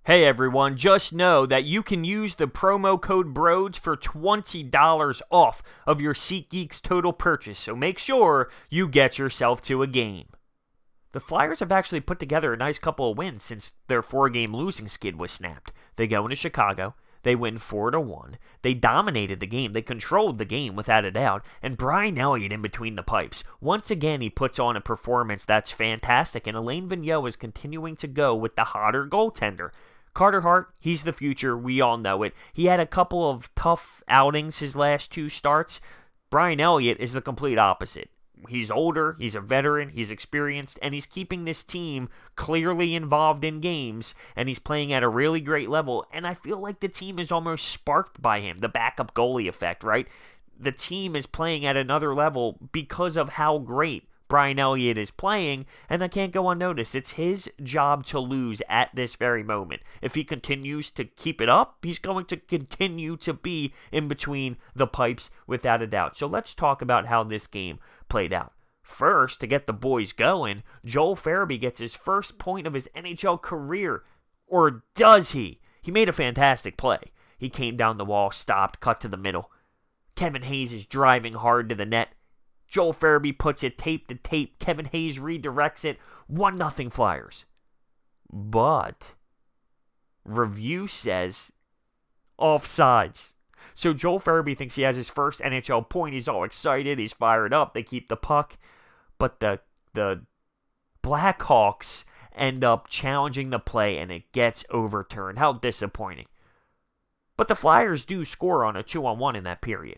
Hey everyone, just know that you can use the promo code BROADS for $20 off of your SeatGeek's total purchase, so make sure you get yourself to a game. The Flyers have actually put together a nice couple of wins since their 4-game losing skid was snapped. They go into Chicago, they win 4-1, they dominated the game, they controlled the game without a doubt, and Brian Elliot in between the pipes. Once again, he puts on a performance that's fantastic, and Alain Vigneault is continuing to go with the hotter goaltender. Carter Hart, he's the future. We all know it. He had a couple of tough outings his last 2 starts. Brian Elliot is the complete opposite. He's older, he's a veteran, he's experienced, and he's keeping this team clearly involved in games, and he's playing at a really great level, and I feel like the team is almost sparked by him, the backup goalie effect, right? The team is playing at another level because of how great Brian Elliot is playing, and that can't go unnoticed. It's his job to lose at this very moment. If he continues to keep it up, he's going to continue to be in between the pipes without a doubt. So let's talk about how this game played out. First, to get the boys going, Joel Farabee gets his first point of his NHL career. Or does he? He made a fantastic play. He came down the wall, stopped, cut to the middle. Kevin Hayes is driving hard to the net. Joel Farabee puts it tape to tape. Kevin Hayes redirects it. 1-0 Flyers. But review says offsides. So Joel Farabee thinks he has his first NHL point. He's all excited. He's fired up. They keep the puck. But the Blackhawks end up challenging the play, and it gets overturned. How disappointing. But the Flyers do score on a 2-on-1 in that period.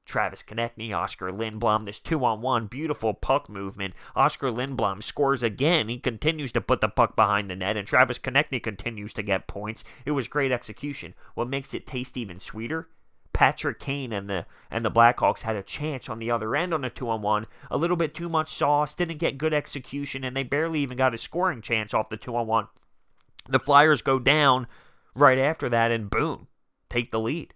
Travis Konechny, Oscar Lindblom, this 2-on-1, beautiful puck movement. Oscar Lindblom scores again. He continues to put the puck behind the net, and Travis Konechny continues to get points. It was great execution. What makes it taste even sweeter? Patrick Kane and the Blackhawks had a chance on the other end on a 2-on-1. A little bit too much sauce, didn't get good execution, and they barely even got a scoring chance off the 2-on-1. The Flyers go down right after that, and boom, take the lead.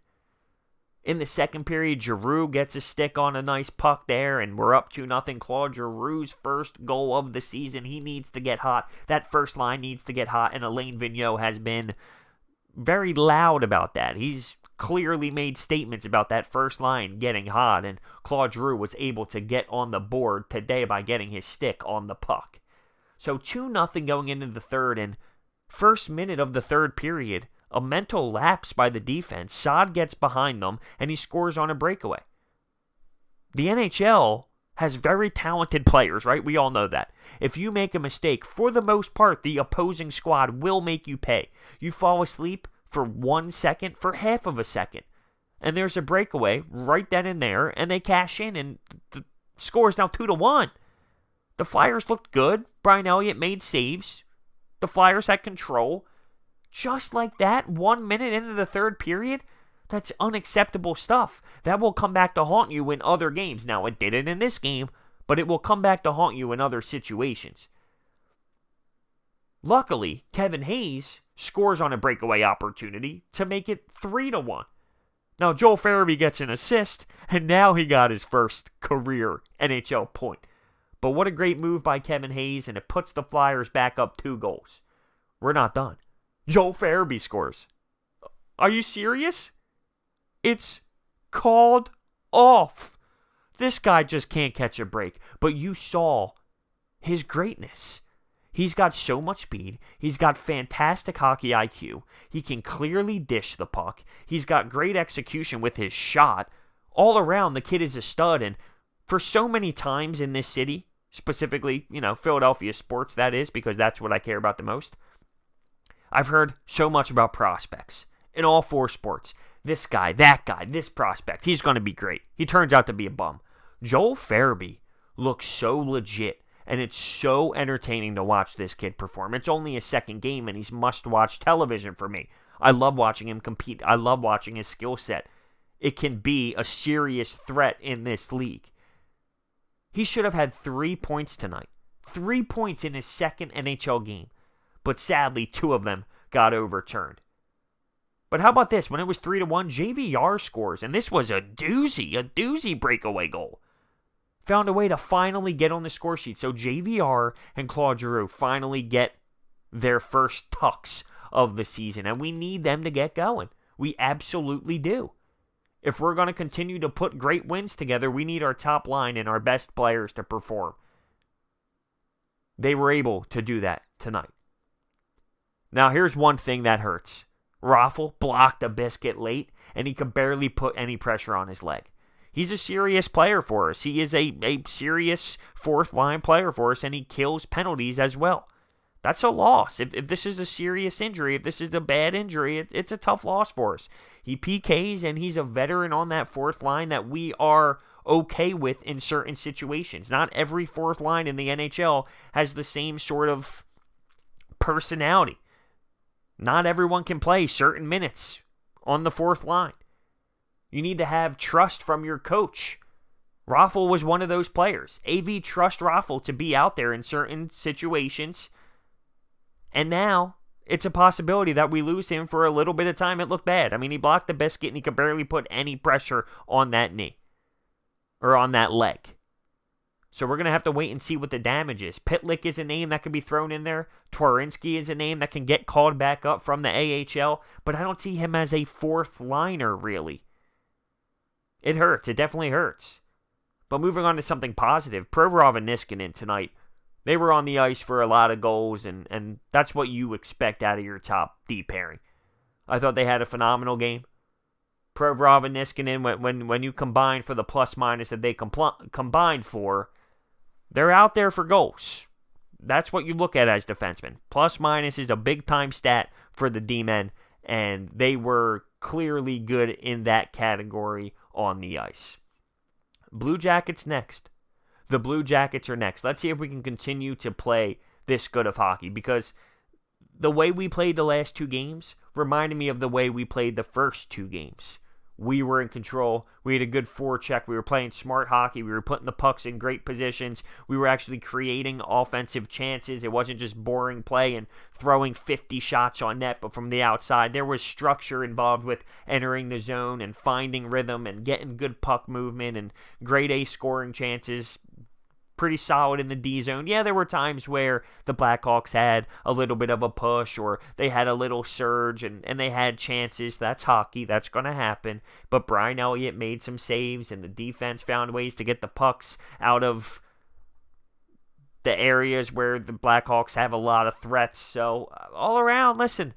In the second period, Giroux gets a stick on a nice puck there, and we're up 2-0. Claude Giroux's first goal of the season. He needs to get hot. That first line needs to get hot, and Alain Vigneault has been very loud about that. He's clearly made statements about that first line getting hot, and Claude Giroux was able to get on the board today by getting his stick on the puck. So 2-0 going into the third, and first minute of the third period, a mental lapse by the defense. Saad gets behind them, and he scores on a breakaway. The NHL has very talented players, right? We all know that. If you make a mistake, for the most part, the opposing squad will make you pay. You fall asleep for 1 second, for half of a second, and there's a breakaway right then and there, and they cash in, and the score is now 2-1. The Flyers looked good. Brian Elliott made saves. The Flyers had control. Just like that, 1 minute into the third period, that's unacceptable stuff. That will come back to haunt you in other games. Now, it didn't in this game, but it will come back to haunt you in other situations. Luckily, Kevin Hayes scores on a breakaway opportunity to make it 3-1. Now, Joel Farabee gets an assist, and now he got his first career NHL point. But what a great move by Kevin Hayes, and it puts the Flyers back up 2 goals. We're not done. Joel Farabee scores. Are you serious? It's called off. This guy just can't catch a break. But you saw his greatness. He's got so much speed. He's got fantastic hockey IQ. He can clearly dish the puck. He's got great execution with his shot. All around, the kid is a stud. And for so many times in this city, specifically, Philadelphia sports, that is, because that's what I care about the most, I've heard so much about prospects in all 4 sports. This guy, that guy, this prospect, he's going to be great. He turns out to be a bum. Joel Farabee looks so legit, and it's so entertaining to watch this kid perform. It's only his second game, and he's must-watch television for me. I love watching him compete. I love watching his skill set. It can be a serious threat in this league. He should have had 3 points tonight. 3 points in his second NHL game. But sadly, 2 of them got overturned. But how about this? When it was 3-1, JVR scores, and this was a doozy breakaway goal. Found a way to finally get on the score sheet. So JVR and Claude Giroux finally get their first tucks of the season, and we need them to get going. We absolutely do. If we're going to continue to put great wins together, we need our top line and our best players to perform. They were able to do that tonight. Now, here's one thing that hurts. Raffl blocked a biscuit late, and he could barely put any pressure on his leg. He's a serious player for us. He is a serious fourth-line player for us, and he kills penalties as well. That's a loss. If this is a serious injury, if this is a bad injury, it's a tough loss for us. He PKs, and he's a veteran on that fourth line that we are okay with in certain situations. Not every fourth line in the NHL has the same sort of personality. Not everyone can play certain minutes on the fourth line. You need to have trust from your coach. Raffl was one of those players. AV trusts Raffl to be out there in certain situations. And now, it's a possibility that we lose him for a little bit of time. It looked bad. I mean, he blocked the biscuit and he could barely put any pressure on that knee. Or on that leg. So we're going to have to wait and see what the damage is. Pitlick is a name that can be thrown in there. Twarynski is a name that can get called back up from the AHL. But I don't see him as a fourth liner, really. It hurts. It definitely hurts. But moving on to something positive. Provorov and Niskanen tonight. They were on the ice for a lot of goals, and that's what you expect out of your top D pairing. I thought they had a phenomenal game. Provorov and Niskanen, when you combine for the plus-minus that they combined for, they're out there for goals. That's what you look at as defensemen. Plus-minus is a big-time stat for the D-men, and they were clearly good in that category on the ice. Blue Jackets next. The Blue Jackets are next. Let's see if we can continue to play this good of hockey, because the way we played the last two games reminded me of the way we played the first two games. We were in control. We had a good forecheck. We were playing smart hockey. We were putting the pucks in great positions. We were actually creating offensive chances. It wasn't just boring play and throwing 50 shots on net, but from the outside. There was structure involved with entering the zone and finding rhythm and getting good puck movement and grade A scoring chances. Pretty solid in the D zone. Yeah, there were times where the Blackhawks had a little bit of a push or they had a little surge and they had chances. That's hockey. That's going to happen. But Brian Elliott made some saves and the defense found ways to get the pucks out of the areas where the Blackhawks have a lot of threats. So all around, listen,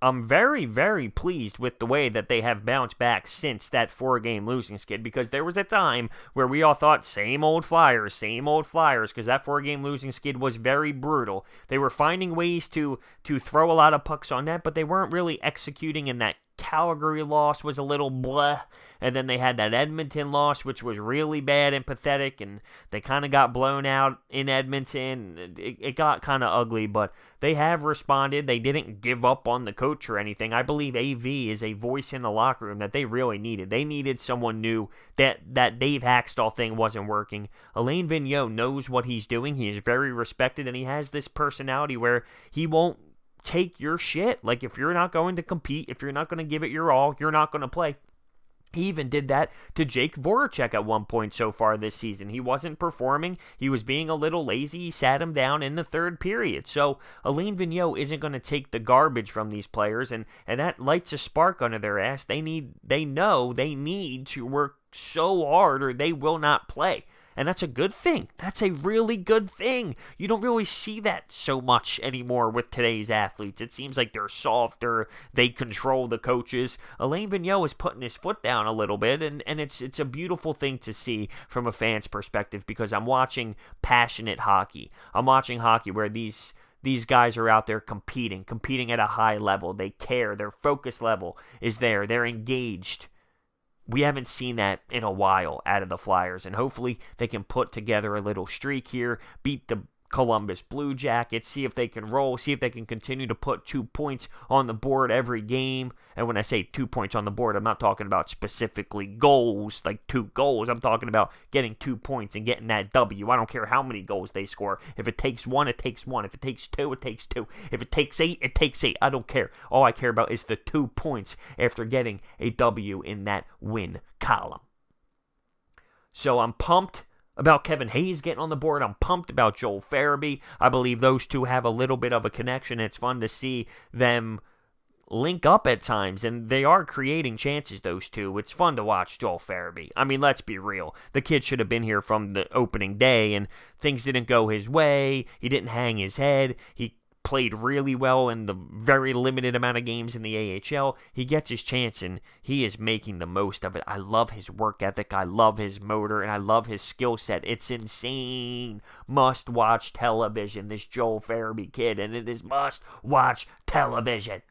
I'm very, very pleased with the way that they have bounced back since that 4-game losing skid, because there was a time where we all thought same old Flyers, because that 4-game losing skid was very brutal. They were finding ways to throw a lot of pucks on net, but they weren't really executing, and that Calgary loss was a little bleh. And then they had that Edmonton loss, which was really bad and pathetic, and they kind of got blown out in Edmonton. It got kind of ugly, but they have responded. They didn't give up on the coach or anything. I believe AV is a voice in the locker room that they really needed. They needed someone new. That Dave Haxtell thing wasn't working. Alain Vigneault knows what he's doing. He is very respected, and he has this personality where he won't take your shit. Like, if you're not going to compete, if you're not going to give it your all, you're not going to play. He even did that to Jake Voracek at one point so far this season. He wasn't performing. He was being a little lazy. He sat him down in the third period. So Alain Vigneault isn't going to take the garbage from these players, and that lights a spark under their ass. They know they need to work so hard or they will not play. And that's a good thing. That's a really good thing. You don't really see that so much anymore with today's athletes. It seems like they're softer. They control the coaches. Alain Vigneault is putting his foot down a little bit, and it's a beautiful thing to see from a fan's perspective, because I'm watching passionate hockey. I'm watching hockey where these guys are out there competing at a high level. They care. Their focus level is there. They're engaged. We haven't seen that in a while out of the Flyers, and hopefully they can put together a little streak here, beat the Columbus Blue Jackets, see if they can roll, see if they can continue to put 2 points on the board every game. And when I say 2 points on the board, I'm not talking about specifically goals, like 2 goals. I'm talking about getting 2 points and getting that W. I don't care how many goals they score. If it takes 1, it takes 1. If it takes 2, it takes 2. If it takes 8, it takes 8. I don't care. All I care about is the 2 points after getting a W in that win column. So I'm pumped. about Kevin Hayes getting on the board. I'm pumped about Joel Farabee. I believe those two have a little bit of a connection. It's fun to see them link up at times, and they are creating chances, those two. It's fun to watch Joel Farabee. I mean, let's be real. The kid should have been here from the opening day, and things didn't go his way. He didn't hang his head. He played really well in the very limited amount of games in the AHL. He gets his chance, and he is making the most of it. I love his work ethic. I love his motor, and I love his skill set. It's insane. Must-watch television, this Joel Farabee kid, and it is must-watch television.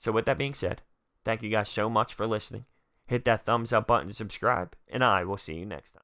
So with that being said, thank you guys so much for listening. Hit that thumbs up button to subscribe, and I will see you next time.